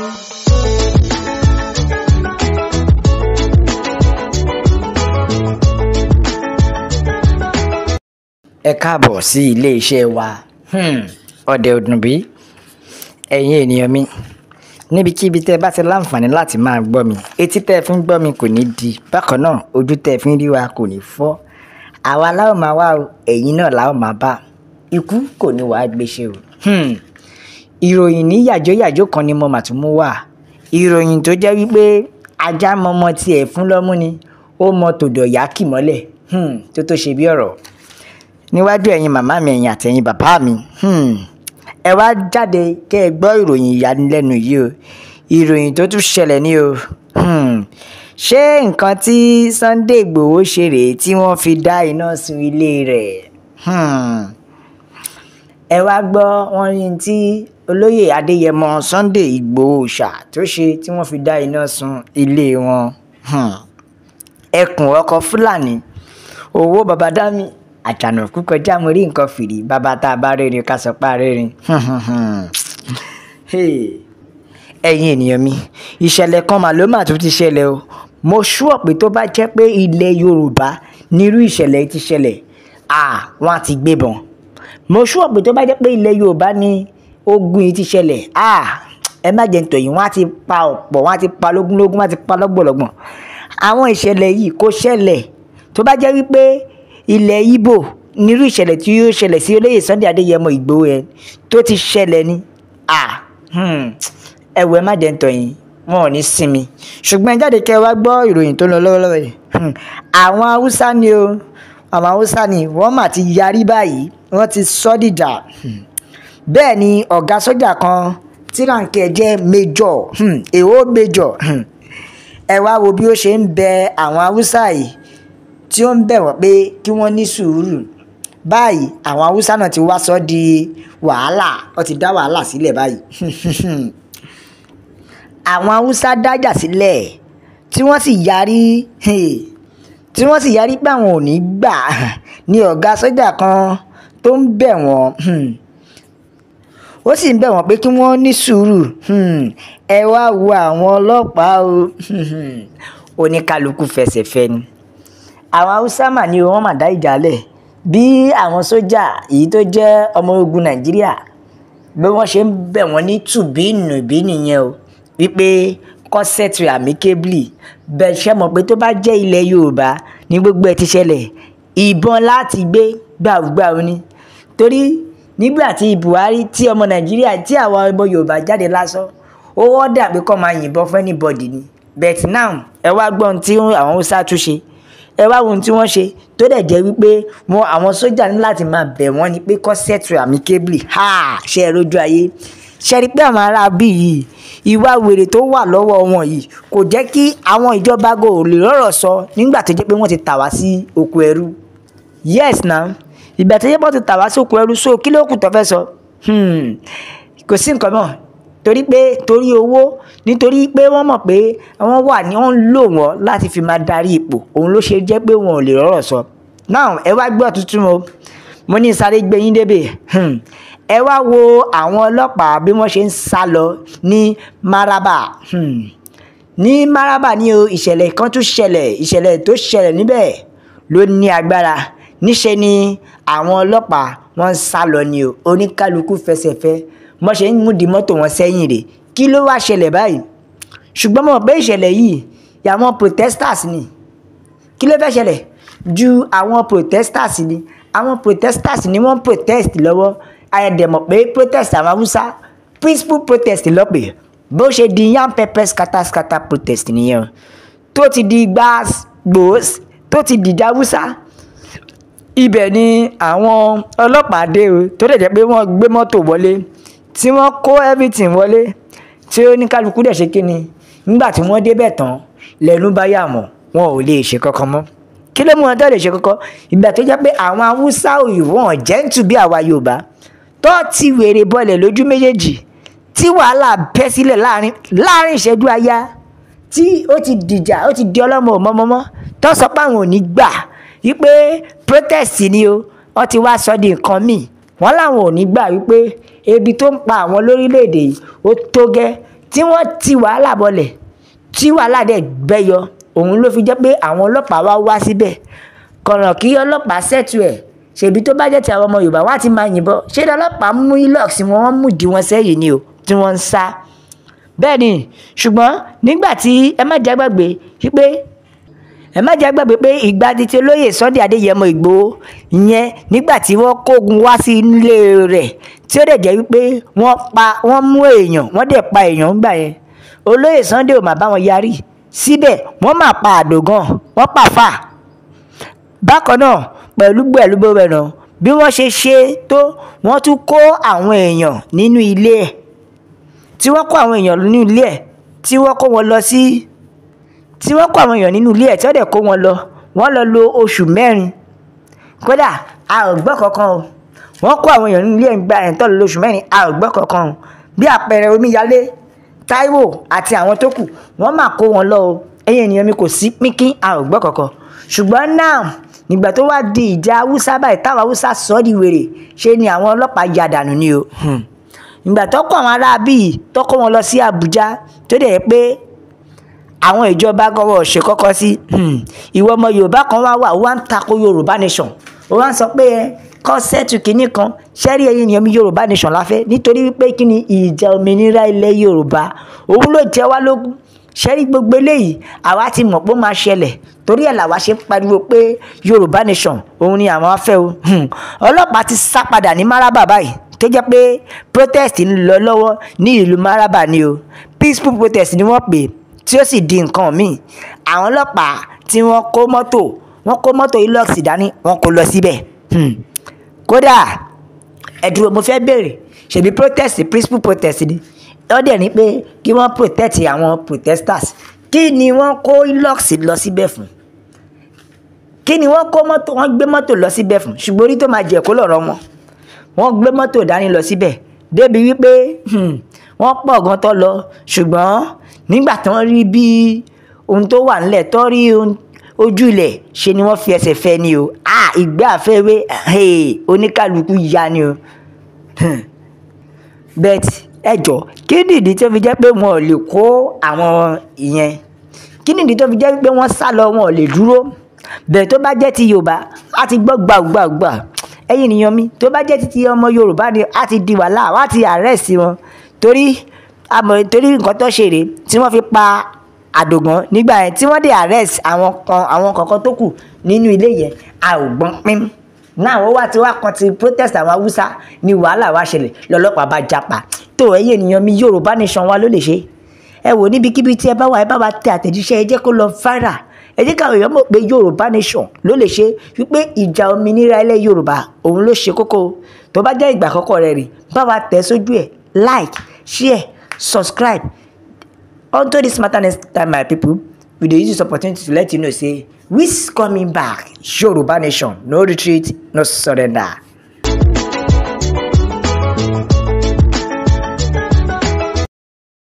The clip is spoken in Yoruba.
Ẹ káàbọ̀ sí ilé iṣẹ́ wa Ọdẹ Òdùnbí. Ẹ̀yin ènìyàn mi, níbikíbi tẹ́ bá ti láǹfààní láti máa gbọ́ mi, etí tẹ́ fi ń gbọ́ mi kò ní di, bákan náà ojú tẹ́ fi ń rí wa kò ní fọ́. Àwa la ó máa wá o, ẹ̀yin náà la ó máa bá. Ikú kò ní wàá gbéṣe o. Ìròyìn ní yàjóyàjó kan ni mo mà tún mú wá. Ìròyìn tó jẹ́ wípé ajá mọmọ tiẹ̀ fún lọ́mú ni, ó mọ tòdọ̀ yá kì mọ́lẹ̀ tó ṣe bí ọ̀rọ̀. Níwájú ẹ̀yin màmá mi, ẹ̀yin àtẹ̀yin bàbá mi, ẹ wá jáde kẹ́ ẹ gbọ́ ìròyìn ìyanilẹ́nu yìí o. Ìròyìn tó tún ṣẹlẹ̀ ní o. Ṣé nǹkan tí Sunday Igboho ṣe rèé tí wọ́n fi dá iná sun ilé rẹ̀? Ẹ wá gbọ́ wọ́n ní tí olóyè Adéyẹmọ Sunday Igboho ṣà tó ṣe tí wọ́n fi dá iná sun ilé wọn. Ẹkùn ọkọ̀ Fúlàní, owó baba dámì, àjànàkú kọjá mo rí nǹkan fìrí, bàbá tá a bá rẹ́rìn ká sọ pé a rẹ́rìn. Ẹ̀yin ènìyàn mi, ìṣẹ̀lẹ̀ kan mà ló mà tún ti ṣẹlẹ̀ o. Mo ṣúọ̀ pé tó bá jẹ́ pé ilẹ̀ Yorùbá nírú ìṣẹ̀lẹ̀ ti ṣẹlẹ̀, wọ́n á ti gbébọn. Mo ṣúọ̀ pé tó bá jẹ́ pé ilẹ̀ Yorùbá ni ogun yìí ti ṣẹlẹ̀, ẹ má jẹ́ ntọ̀ yìí, wọ́n á ti pa ọ̀pọ̀, wọ́n á ti pa lógúnlógún, wọ́n á ti pa lọ́gbọ̀lọ́gbọ̀n. Àwọn ìṣẹ̀lẹ̀ yìí kò ṣẹlẹ̀ tó bá jẹ́ wípé ilẹ̀ Ìgbò nírú ìṣẹ̀lẹ̀ tí yóò ṣẹlẹ̀ sí olóyè Sunday Adéyẹmọ Ìgbòho ẹ̀ tó ti ṣẹlẹ̀ ni. Ẹ má jẹ́ ntọ̀ yìí, wọn ò ní sinmi. Ṣùgbọ́n ẹ jáde kẹ́ wá gbọ́ ìròyìn tó ń lọ lọ́wọ́lọ́wọ́ yìí. Àwọn Haúsá ni o, àwọn Haúsá ni wọ́n mà ti yarí báyìí, wọ́n ti sọ́ dìjà. Bẹ́ẹ̀ ni ọ̀gá sójà kan tí ránkì ẹ̀ jẹ́ Major, èwo Major. Ẹ wá wo bí ó ṣe ń bẹ àwọn Haúsá yìí, tí ó ń bẹ̀ wọ́n pé kí wọ́n ní sùúrù. Báyìí àwọn Haúsá náà ti wá sọ di wàhálà, ó ti dá wàhálà sílẹ̀ báyìí. Àwọn Haúsá dájà sílẹ̀ tí wọ́n sì yarí pé àwọn ò ní gbà ní ọ̀gá sójà kan tó ń bẹ̀ wọ́n. Ó sì ń bẹ̀ wọ́n pé kí wọ́n ní sùúrù. Ẹ wá wo àwọn ọlọ́pàá o. Oníkálukú fẹsẹ̀ fẹ́ ni. Àwọn Haúsá mà ní wọ́n mà dá ìjà lẹ̀ bí àwọn sójà èyí tó jẹ́ ọmọ ogun Nàìjíríà bí wọ́n ṣe ń bẹ̀ wọ́n ní tùbínùbí nìyẹn o, wípé kó settle amicably. Bẹ́ẹ̀ ṣe mọ̀ pé tó bá jẹ́ ilẹ̀ Yorùbá ní gbogbo ẹ̀ ti ṣẹlẹ̀, ìbọn láti gbé gbàùgbàù ni. Torí nígbà tí Buhari tí ọmọ Nàìjíríà tí àwọn ọmọ Yorùbá jáde lásán, ó wọ́dà pé kó máa yìnbọn fún anybody ni. But now ẹ wá gbọ́ ohun tí àwọn Haúsá tún ṣe. Ẹ wá wo ohun tí wọ́n ṣe tó dẹ̀ jẹ́ wípé àwọn sójà ní láti máa bẹ̀ wọ́n ni pé kó settle amicably. Ṣe ẹ rójú ayé? Ṣe rí pé àwọn ará bí yìí, ìwà wèrè tó wà lọ́wọ́ wọn yìí kò jẹ́ kí àwọn ìjọba go lè rọ̀rọ̀ sọ nígbà tó jẹ́ pé wọ́n ti tà wá sí oko ẹrú. Yes now, ìgbà tó jẹ́ pé wọ́n ti tà wá sí oko ẹrú, so kí ló kù tó fẹ́ sọ? Kò sí nǹkan náà. Torí owó, nítorí pé wọ́n mọ̀ pé wọ́n ń lò wọ́n láti fi máa darí ipò, òun ló ṣe jẹ́ pé wọn ò lè rọ̀rọ̀ sọ. Now ẹ wá gbọ́ tuntun o, mo ní sáré gbé yín débè. Ẹ wá wo àwọn ọlọ́pàá bí wọ́n ṣe ń sá lọ ní Maraba. Ní Maraba ni o, ìṣẹ̀lẹ̀ kan tún ṣẹlẹ̀, ìṣẹ̀lẹ̀ tó ṣẹlẹ̀ níbẹ̀ ló ní agbára. Níṣe ni àwọn ọlọ́pàá wọ́n ń sá lọ ni o, oníkálukú fẹsẹ̀ fẹ́, wọ́n ṣe ń mú di mọ́tò wọn sẹ́yìn rẹ̀. Kí ló wá ṣẹlẹ̀ báyìí? Ṣùgbọ́n mo mọ̀ pé ìṣẹ̀lẹ̀ yìí àwọn protesters ni. Kí ló fẹ́ ṣẹlẹ̀? Ju àwọn protesters ni. Àwọn protesters ni wọ́n protest lọ́wọ́. Dẹ̀ mọ̀ pé protest àwọn Haúsá peaceful protest lọ́pẹ̀. Bó ṣe di yam pepper scatter protest nìyẹn o. Tó ti di gbòs, tó ti dìjà Haúsá. Ibẹ̀ ni àwọn ọlọ́pàá dé o, tó dẹ̀ jẹ́ pé wọ́n gbé mọ́tò wọlé, tí wọ́n kó everything wọlé, tí oníkálukú dẹ̀ ṣe kíni. Nígbà tí wọ́n débẹ̀ tán, lẹ́nu bá yà mọ́, wọn ò lè ṣe kankan mọ́. Kí ló mú wọn tó lè ṣe kankan? Ìgbà tó jẹ́ pé àwọn Haúsá òyìnbó wọn gentle bí àwa Yorùbá, tó ti wèrè bọ́lẹ̀ lójú méjèèjì, tí wàhálà bẹ́ sílẹ̀ láàrin ìṣẹ́jú àáyá, tí ó ti dìjà, ó ti di ọlọ́mọ òmọ́mọ́mọ́, tó sọ pé àwọn ò ní gbà wípé protest ni o, wọ́n ti wá sọ di nǹkan míì. Wọ́n láwọn ò ní gbà wípé ebi tó ń pa àwọn lórílẹ̀‐èdè yìí ó tó gẹ́ tí wọ́n ti wàhálà bọlẹ̀ tí wàhálà dẹ̀ gbẹ́yọ òun ló fi jẹ́ pé àwọn ọlọ́pàá wá síbẹ̀ kọ̀nà kí ọlọ́pàá ṣètù ẹ̀ ṣèbí tó bá jẹ́ ti àwọn ọmọ Yorùbá wọ́n á ti máa yìnbọn ṣé ọlọ́pàá mú ilox wọ́n mú di wọn sẹ́yìn ni o tí wọ́n ń sá bẹ́ẹ̀ ni ṣùgbọ́n nígbà tí ẹ má jẹ́ gbàgbé pé ìgbà tí olóyè Sunday Adéyẹmọ Ìgbòho ìyẹn nígbà tí wọ́n kógun wá sí ilé rẹ̀ tí ó dẹ̀ jẹ́ wípé wọ́n mú èèyàn wọ́n dẹ̀ pa èèyàn ńgbà yẹn olóyè Sunday ò mà bá wọn yarí síbẹ̀ wọ́n mà pa Àdògán wọ́n pa Fà bákan náà pẹ̀lú bẹ́ẹ̀ bí wọ́n ṣe tó wọ́n tún kó àwọn èèyàn nínú ilé ẹ̀ tí wọ́n kó àwọn èèyàn nínú ilé ẹ̀ tí wọ́n kó wọn lọ sí tí wọ́n kó àwọn èèyàn nínú ilé ẹ̀ tí wọ́n dẹ̀ kó wọn lọ wọ́n lọ lo oṣù 4 kódà a ò gbọ́ kankan o wọ́n kó àwọn èèyàn nínú ilé ẹ̀ gba ẹ̀ tọ́ lọ lóṣù 4 a ò gbọ́ kankan o bí àpẹẹrẹ Omíyalé Táíwò àti àwọn tó kù wọ́n mà kó wọn lọ o ẹ̀yin ènìyàn mi kò sí pínpín a ò gbọ́ kankan ṣùgbọ́n náà nígbà tó wá di ìjà Haúsá báyìí táwọn Haúsá sọ di wèrè ṣe ni àwọn ọlọ́pàá ya dànù ni o ìgbà tó kó àwọn ará bíi tó kó wọn lọ sí Àbújá tó dẹ̀ pé àwọn ìjọba gọwọ́ ṣe kọ́kọ́ sí ìwọ ọmọ Yorùbá kan wá ń tako Yorùbá nation ó wá ń sọ pé kọ́sẹ́ẹ̀tù kìíní kan ṣẹ́rí ẹ̀yin ènìyàn mi Yorùbá nation láfẹ́ nítorí wípé kí ni ìjà òmìnira ilẹ̀ Yorùbá òun ló jẹ wá lógún ṣẹ́rí gbogbo eléyìí àwa ti mọ̀ pé ó máa ṣẹlẹ̀ torí ẹ̀ làwa ṣe ń pariwo pé Yorùbá nation òun ni àwọn afẹ́ o ọlọ́pàá ti sá padà ní Maraba báyìí tó jẹ́ pé protest ń lọ lọ́wọ́ ní ìlú Maraba ni o peaceful protest ni wọ́n pè tí ó sì di nǹkan míì àwọn ọlọ́pàá tí wọ́n kó mọ́tò ilox dání wọ́n kó lọ síbẹ̀ kódà ẹ̀dùn mo fẹ́ bèrè ṣèbí protest peaceful protest ni ó dẹ̀ ní pé kí wọ́n protect àwọn protesters kí ni wọ́n kó ilox lọ síbẹ̀ fún kí ni wọ́n gbé mọ́tò lọ síbẹ̀ fún ṣùgbọ́n orí tó máa jẹ́ kó lọ́rọ̀ wọ́n gbé mọ́tò dání lọ síbẹ̀ débi wípé wọ́n pọ̀ gan tó lọ ṣùgbọ́n nígbà tí wọ́n rí bí ohun tó wà nílẹ̀ tó rí ojú ilẹ̀ ṣe ni wọ́n fi ẹsẹ̀ fẹ́ ni o ìgbé àfẹ́wé oníkàlùkù ya ni o bet ẹjọ́ kí nìdí tó fi jẹ́ pé wọn ò lè kó àwọn ìyẹn kí nìdí tó fi jẹ́ pé wọ́n sá lọ wọn ò lè dúró bẹ́ẹ̀ tó bá jẹ́ ti Yorùbá á ti gbọ́ gbàgbàgbà ẹ̀yin ènìyàn mi tó bá jẹ́ ti ọmọ Yorùbá ni á ti di wàhálà wá ti arrest wọn torí nǹkan tó ṣe rèé tí wọ́n fi pa Àdògán nígbà yẹn tí wọ́n dé arrest àwọn kankan tó kù nínú ilé yẹn a ò gbọ́n pín náà wọ́n wá ti wá kan ti protest àwọn Haúsá ni wàhálà wá ṣẹlẹ̀ lọ́lọ́pàá bá japa tó ẹ̀yin ènìyàn mi Yorùbá nation wa ló lè ṣe ẹ wò níbikíbi tí ẹ bá wà tẹ àtẹ̀jíṣẹ́ ẹ jẹ́ kó lọ viral ẹ jẹ́ káwọn èèyàn mọ̀ pé Yorùbá nation ló lè ṣe wípé ìjà òmìnira ilẹ̀ Yorùbá òun ló ṣe kókó tó bá jẹ́ ìgbà àkọ́kọ́ rẹ̀ rè bá wa tẹ̀ sójú ẹ̀ like share subscribe until this matter next time my people we dey use this opportunity to let you know say we coming back Yorùbá nation no retreat no surrender.